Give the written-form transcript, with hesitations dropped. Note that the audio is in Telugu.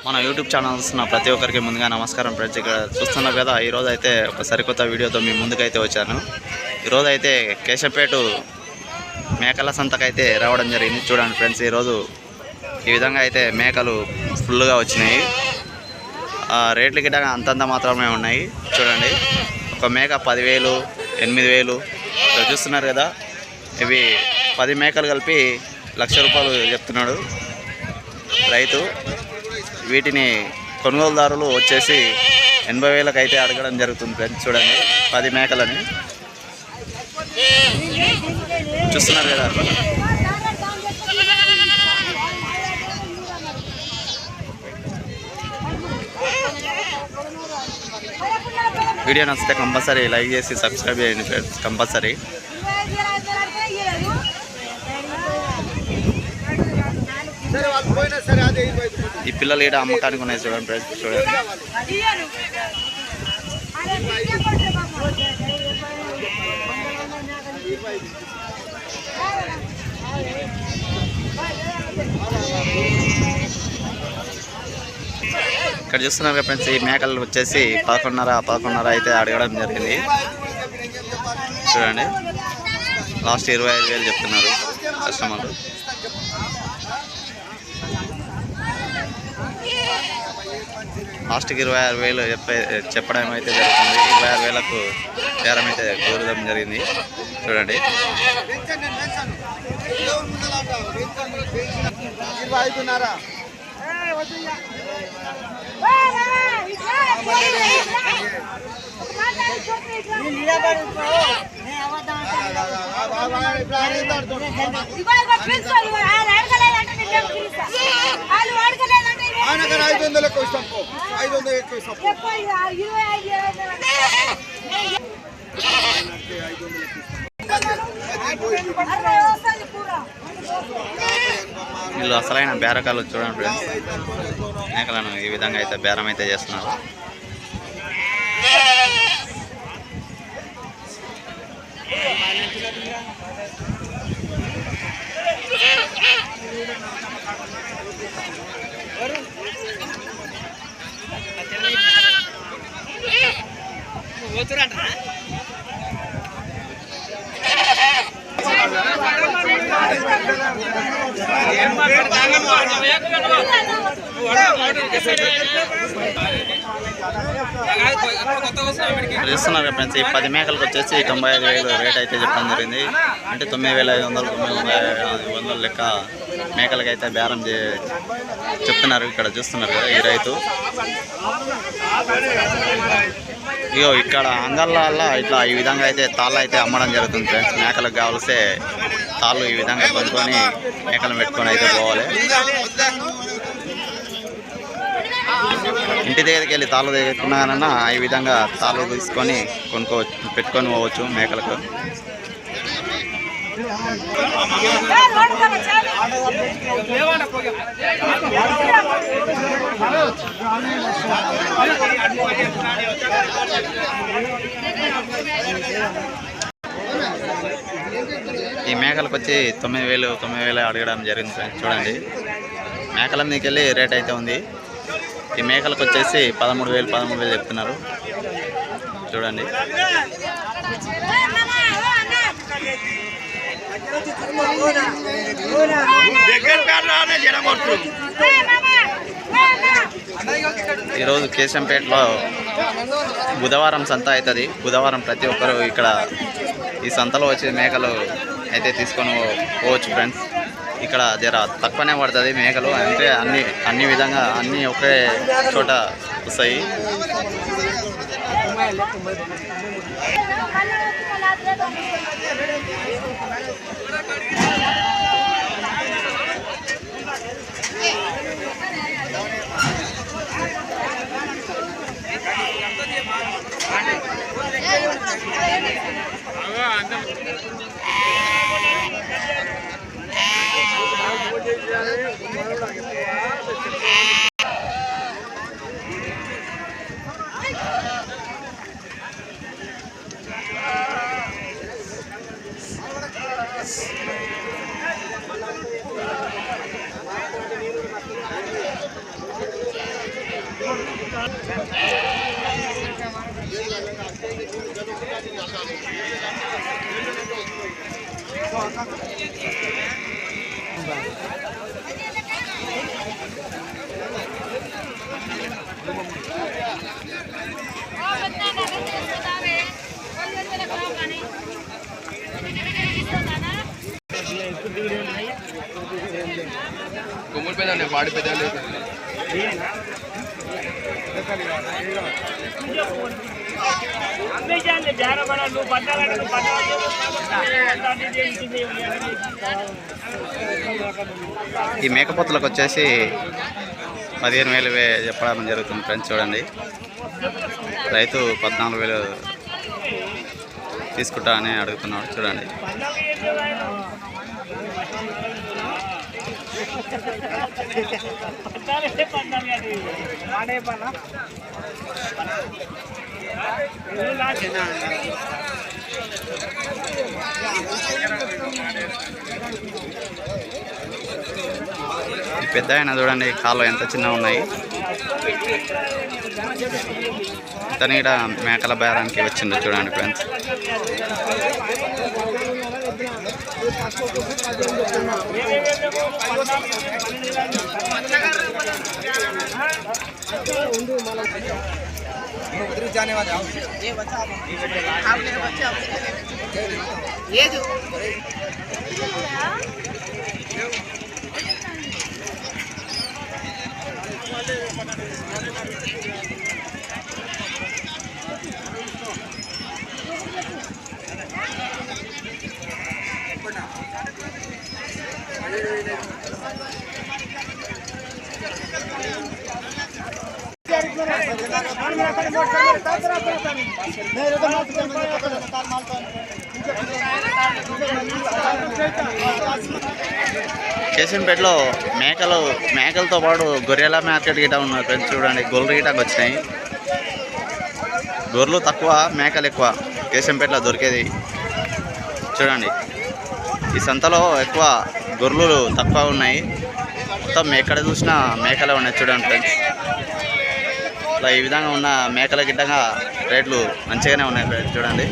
మన యూట్యూబ్ ఛానల్ చూస్తున్న ప్రతి ఒక్కరికి ముందుగా నమస్కారం ఫ్రెండ్స్. ఇక్కడ చూస్తున్నారు కదా, ఈరోజు అయితే ఒక సరికొత్త వీడియోతో మీ ముందుకైతే వచ్చాను. ఈరోజు అయితే కేశంపేట మేకల సంతకైతే రావడం జరిగింది. చూడండి ఫ్రెండ్స్, ఈరోజు ఈ విధంగా అయితే మేకలు ఫుల్గా వచ్చినాయి. రేట్లు గిట్ట అంతంత మాత్రమే ఉన్నాయి. చూడండి, ఒక మేక 10,000, 8,000 ఇక్కడ చూస్తున్నారు కదా. ఇవి 10 మేకలు కలిపి ₹1,00,000 చెప్తున్నాడు రైతు. వీటిని కొనుగోలుదారులు వచ్చేసి 80,000కి అయితే అడగడం జరుగుతుంది ఫ్రెండ్స్. చూడండి, 10 మేకలని చూస్తున్నారు కదా. వీడియో నచ్చితే కంపల్సరీ లైక్ చేసి సబ్స్క్రైబ్ చేయండి ఫ్రెండ్స్, కంపల్సరీ. ఈ పిల్లలు ఈడ అమ్మకానికి ఉన్నాయి చూడండి ఫ్రెండ్స్. చూడండి, ఇక్కడ చూస్తున్నారు కదా ఫ్రెండ్స్. ఈ మేకలు వచ్చేసి 11.5 అయితే అడగడం జరిగింది. చూడండి, లాస్ట్ 25,000 చెప్తున్నారు కస్టమర్లు. లాస్ట్కి 26,000 చెప్పడం అయితే జరుగుతుంది. 26,000కు బేరం అయితే కోరడం జరిగింది. చూడండి, వీళ్ళు అసలైన బేరకాలు చూడండి ఫ్రెండ్స్. మేకలను ఈ విధంగా అయితే బేరం అయితే చేస్తున్నారు. చూస్తున్నారు ఫ్రెండ్స్. ఈ 10 మేకలకు వచ్చేసి 95,000 రేట్ అయితే చెప్పడం జరిగింది. అంటే 9,500, 9,500 లెక్క మేకలకైతే బేరం చెప్తున్నారు. ఇక్కడ చూస్తున్నారు కదా ఈ రైతు. ఇగో ఇక్కడ అంగళ్ళ ఇట్లా ఈ విధంగా అయితే తాళ్ళు అయితే అమ్మడం జరుగుతుంది ఫ్రెండ్స్. మేకలకు కావలిస్తే తాళ్ళు ఈ విధంగా కొనుక్కొని మేకలను పెట్టుకొని అయితే పోవాలి. ఇంటి దగ్గరికి వెళ్ళి తాళ్ళు తెచ్చుకున్నానన్నా ఈ విధంగా తాళ్ళు తీసుకొని పెట్టుకొని పోవచ్చు మేకలకు. ఈ మేకలకు వచ్చి 9,000 అడగడం జరిగింది ఫ్రెండ్స్. చూడండి, మేకల మీదకి వెళ్ళి రేట్ అయితే ఉంది. ఈ మేకలకు వచ్చేసి 13,000 చెప్తున్నారు. చూడండి, ఈరోజు కేశంపేటలో బుధవారం సంత అవుతుంది. బుధవారం ప్రతి ఒక్కరు ఇక్కడ ఈ సంతలో వచ్చే మేకలు అయితే తీసుకొని పోవచ్చు ఫ్రెండ్స్. ఇక్కడ జర తక్కువనే పడుతుంది మేకలు. అంటే అన్ని విధంగా అన్నీ ఒకే చోట వస్తాయి. కొమ్ములు పెద్ద వాడి పెద్ద ఈ మేకపోతులకు వచ్చేసి 15,000 చెప్పడం జరుగుతుంది ఫ్రెండ్స్. చూడండి, రైతు 14,000 తీసుకుంటా అని అడుగుతున్నాడు. చూడండి, పెద్ద ఆయన చూడండి, కాళ్ళు ఎంత చిన్నగా ఉన్నాయి. తను ఇక్కడ మేకల బేరానికి వచ్చిండు. చూడండి ఫ్రెండ్స్, जाने वाले ये बच्चा आपने बच्चा ये जो కేశంపేటలో మేకలతో పాటు గొర్రెల మార్కెట్ గిట ఉన్నారు ఫ్రెండ్స్. చూడండి, గొర్రెలు గిటకు వచ్చినాయి. గొర్రెలు తక్కువ, మేకలు ఎక్కువ కేశంపేటలో దొరికేది. చూడండి, ఈ సంతలో ఎక్కువ గొర్రెలు తక్కువ ఉన్నాయి. మొత్తం ఎక్కడ చూసినా మేకలే ఉన్నాయి. చూడండి ఫ్రెండ్స్, ఇలా ఈ విధంగా ఉన్న మేకల గిట్టంగా రేట్లు మంచిగానే ఉన్నాయి ఫ్రెండ్స్. చూడండి.